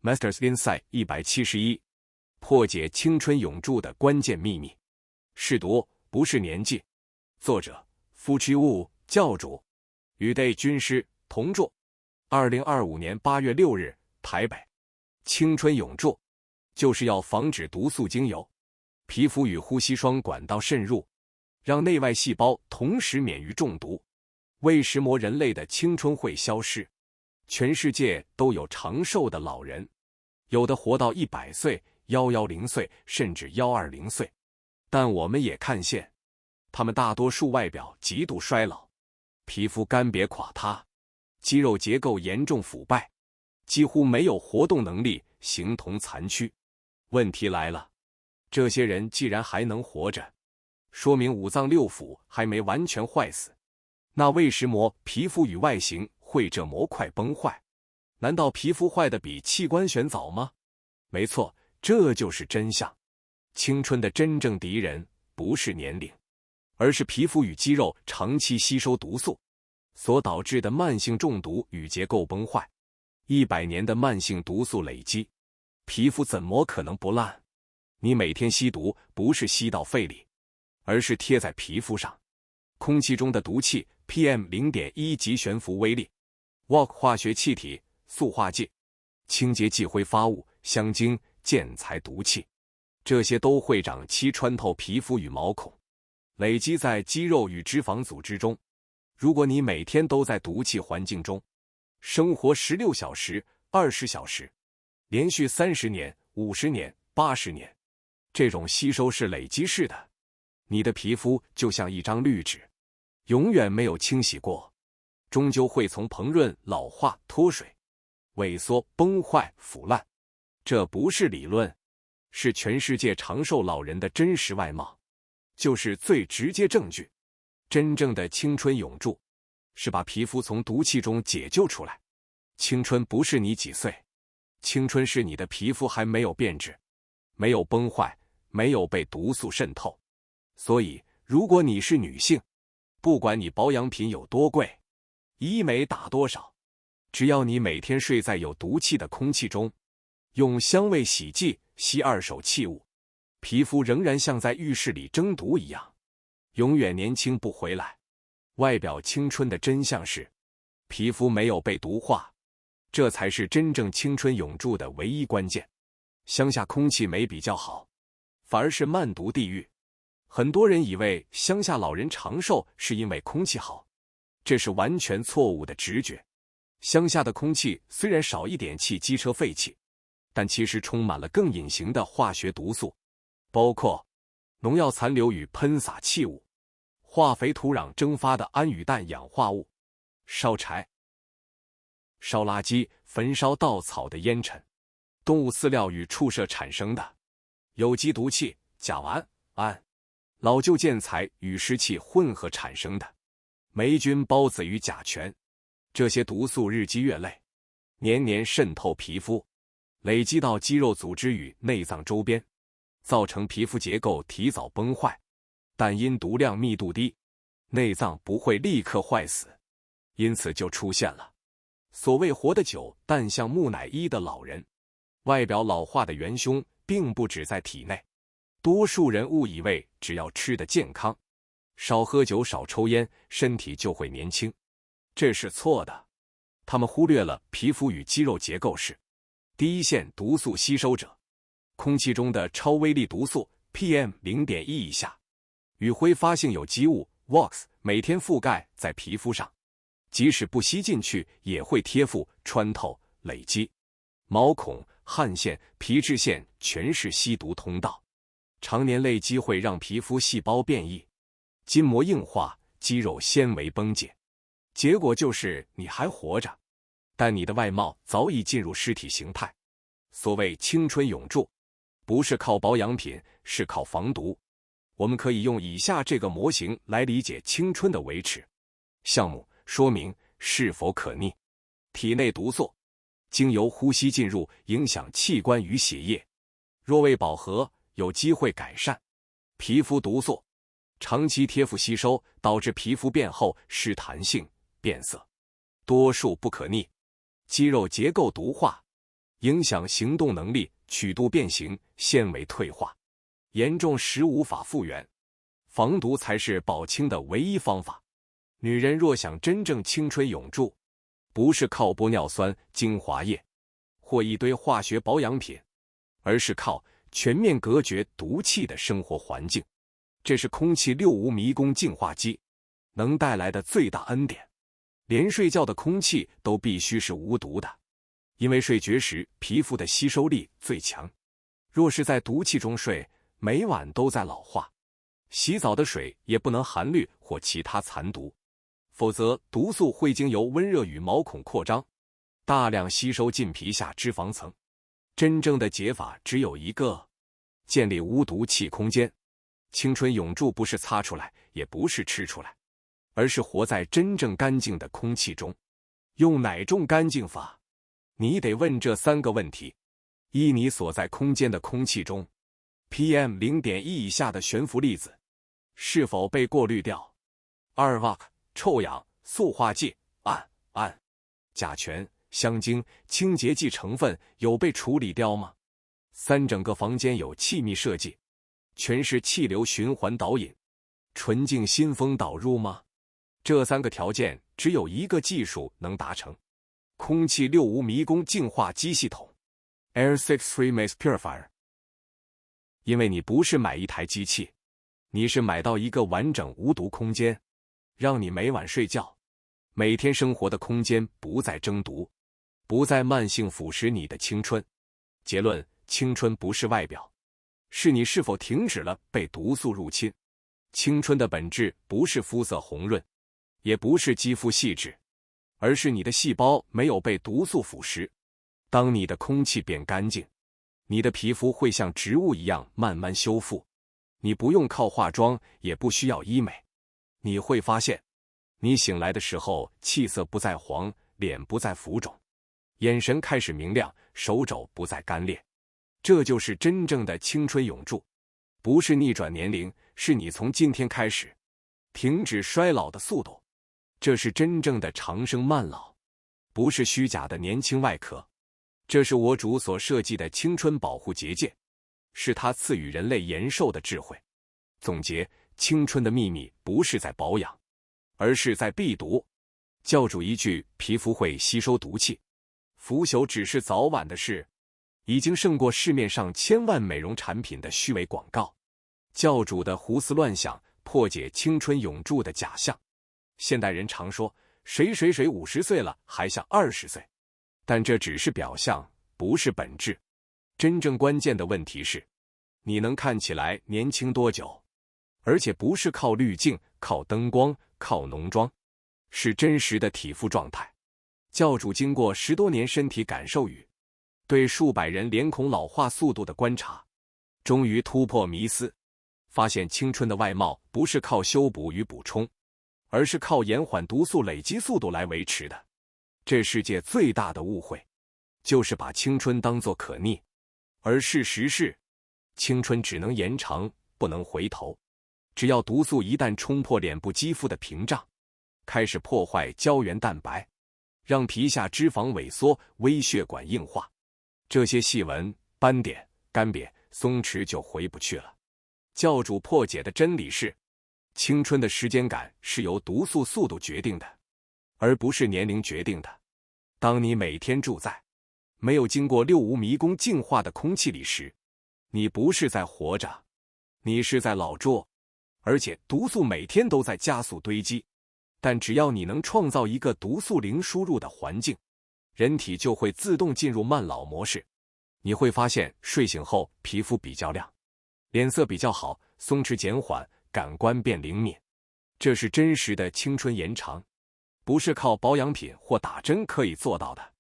Masters Insight 171，破解青春永驻的关键秘密。试读不是年纪。作者：Fuji Wu 教主，与 Day 军师同著。2025年8月6日，台北。青春永驻就是要防止毒素经由皮肤与呼吸双管道渗入，让内外细胞同时免于中毒。为什么人类的青春会消失？全世界都有长寿的老人，有的活到100岁、110岁，甚至120岁。但我们也看见，他们大多数外表极度衰老，皮肤干瘪垮塌，肌肉结构严重腐败，几乎没有活动能力，形同残躯。问题来了，这些人既然还能活着，说明五脏六腑还没完全坏死。那为什么皮肤与外形会这么快崩坏？难道皮肤坏的比器官选早吗？没错，这就是真相。青春的真正敌人不是年龄，而是皮肤与肌肉长期吸收毒素所导致的慢性中毒与结构崩坏。100年的慢性毒素累积，皮肤怎么可能不烂？你每天吸毒不是吸到肺里，而是贴在皮肤上。空气中的毒气 PM0.1 级悬浮微粒、WOC 化学气体、塑化剂、清洁剂挥发物、香精、建材毒气，这些都会长期穿透皮肤与毛孔，累积在肌肉与脂肪组织中。如果你每天都在毒气环境中生活16小时、20小时，连续30年、50年、80年，这种吸收是累积式的，你的皮肤就像一张滤纸，永远没有清洗过，终究会从膨润、老化、脱水、萎缩、崩坏、腐烂。这不是理论，是全世界长寿老人的真实外貌，就是最直接证据。真正的青春永驻，是把皮肤从毒气中解救出来。青春不是你几岁，青春是你的皮肤还没有变质，没有崩坏，没有被毒素渗透。所以，如果你是女性，不管你保养品有多贵，医美打多少，只要你每天睡在有毒气的空气中，用香味洗剂吸二手气物，皮肤仍然像在浴室里蒸毒一样，永远年轻不回来。外表青春的真相是，皮肤没有被毒化，这才是真正青春永驻的唯一关键。乡下空气没比较好，反而是慢毒地狱。很多人以为乡下老人长寿是因为空气好，这是完全错误的直觉。乡下的空气虽然少一点汽机车废气，但其实充满了更隐形的化学毒素，包括农药残留与喷洒气物、化肥土壤蒸发的氨与氮氧化物、烧柴、烧垃圾、焚烧稻草的烟尘、动物饲料与畜舍产生的有机毒气、甲烷、氨、老旧建材与湿气混合产生的霉菌孢子与甲醛，这些毒素日积月累，年年渗透皮肤，累积到肌肉组织与内脏周边，造成皮肤结构提早崩坏。但因毒量密度低，内脏不会立刻坏死，因此就出现了所谓活得久但像木乃伊的老人。外表老化的元凶并不只在体内，多数人误以为只要吃得健康，少喝酒少抽烟，身体就会年轻，这是错的。他们忽略了皮肤与肌肉结构是第一线毒素吸收者，空气中的超微粒毒素 PM0.1 以下与挥发性有机物 WOX 每天覆盖在皮肤上，即使不吸进去也会贴附、穿透、累积。毛孔、汗腺、皮脂腺全是吸毒通道，常年累积会让皮肤细胞变异，筋膜硬化，肌肉纤维崩解，结果就是你还活着，但你的外貌早已进入尸体形态。所谓青春永驻，不是靠保养品，是靠防毒。我们可以用以下这个模型来理解青春的维持。项目说明是否可逆。体内毒素经由呼吸进入，影响器官与血液，若未饱和，有机会改善。皮肤毒素长期贴附吸收，导致皮肤变厚、失弹性、变色，多数不可逆。肌肉结构毒化影响行动能力，曲度变形，纤维退化，严重时无法复原。防毒才是保清的唯一方法。女人若想真正青春永驻，不是靠玻尿酸、精华液或一堆化学保养品，而是靠全面隔绝毒气的生活环境。这是空气65迷宫净化机能带来的最大恩典。连睡觉的空气都必须是无毒的，因为睡觉时皮肤的吸收力最强。若是在毒气中睡，每晚都在老化。洗澡的水也不能含氯或其他残毒，否则毒素会经由温热与毛孔扩张，大量吸收进皮下脂肪层。真正的解法只有一个：建立无毒气空间。青春永驻不是擦出来，也不是吃出来，而是活在真正干净的空气中。用哪种干净法？你得问这3个问题：一、你所在空间的空气中 PM0.1 以下的悬浮粒子是否被过滤掉？2、臭氧、塑化剂、氨、甲醛、香精、清洁剂成分有被处理掉吗？3、整个房间有气密设计，全是气流循环导引，纯净新风导入吗？这3个条件只有一个技术能达成：空气65迷宫净化机系统 Air63 Max Purifier。 因为你不是买一台机器，你是买到一个完整无毒空间，让你每晚睡觉、每天生活的空间不再争毒，不再慢性腐蚀你的青春。结论：青春不是外表，是你是否停止了被毒素入侵。青春的本质不是肤色红润，也不是肌肤细致，而是你的细胞没有被毒素腐蚀。当你的空气变干净，你的皮肤会像植物一样慢慢修复，你不用靠化妆，也不需要医美。你会发现，你醒来的时候气色不再黄，脸不再浮肿，眼神开始明亮，手肘不再干裂。这就是真正的青春永驻，不是逆转年龄，是你从今天开始停止衰老的速度。这是真正的长生慢老，不是虚假的年轻外壳。这是我主所设计的青春保护结界，是他赐予人类延寿的智慧。总结：青春的秘密不是在保养，而是在避毒。教主一句皮肤会吸收毒气，腐朽只是早晚的事，已经胜过市面上千万美容产品的虚伪广告。教主的胡思乱想，破解青春永驻的假象。现代人常说谁50岁了还像20岁，但这只是表象，不是本质。真正关键的问题是，你能看起来年轻多久？而且不是靠滤镜、靠灯光、靠浓妆，是真实的体肤状态。教主经过10多年身体感受与对数百人脸孔老化速度的观察，终于突破迷思，发现青春的外貌不是靠修补与补充，而是靠延缓毒素累积速度来维持的。这世界最大的误会，就是把青春当作可逆，而事实是，青春只能延长，不能回头。只要毒素一旦冲破脸部肌肤的屏障，开始破坏胶原蛋白，让皮下脂肪萎缩，微血管硬化，这些细纹、斑点、干瘪、松弛就回不去了。教主破解的真理是，青春的时间感是由毒素速度决定的，而不是年龄决定的。当你每天住在没有经过65迷宫净化的空气里时，你不是在活着，你是在老住。而且毒素每天都在加速堆积，但只要你能创造一个毒素零输入的环境，人体就会自动进入慢老模式。你会发现睡醒后皮肤比较亮，脸色比较好，松弛减缓，感官变灵敏。这是真实的青春延长，不是靠保养品或打针可以做到的。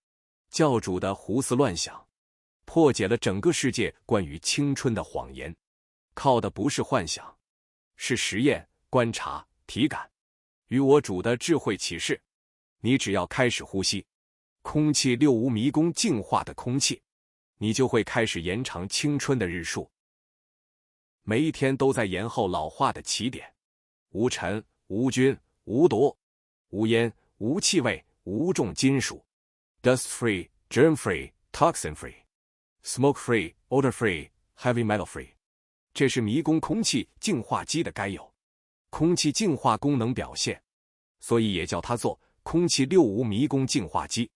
教主的胡思乱想，破解了整个世界关于青春的谎言，靠的不是幻想，是实验、观察、体感。与我主的智慧启示，你只要开始呼吸空气65迷宫净化的空气，你就会开始延长青春的日数。每一天都在延后老化的起点，无尘、无菌、无毒、无烟、无气味、无重金属 ，dust free、germ free、toxin free、smoke free、odor free、heavy metal free。这是迷宫空气净化机的该有空气净化功能表现，所以也叫它做空气六无迷宫净化机。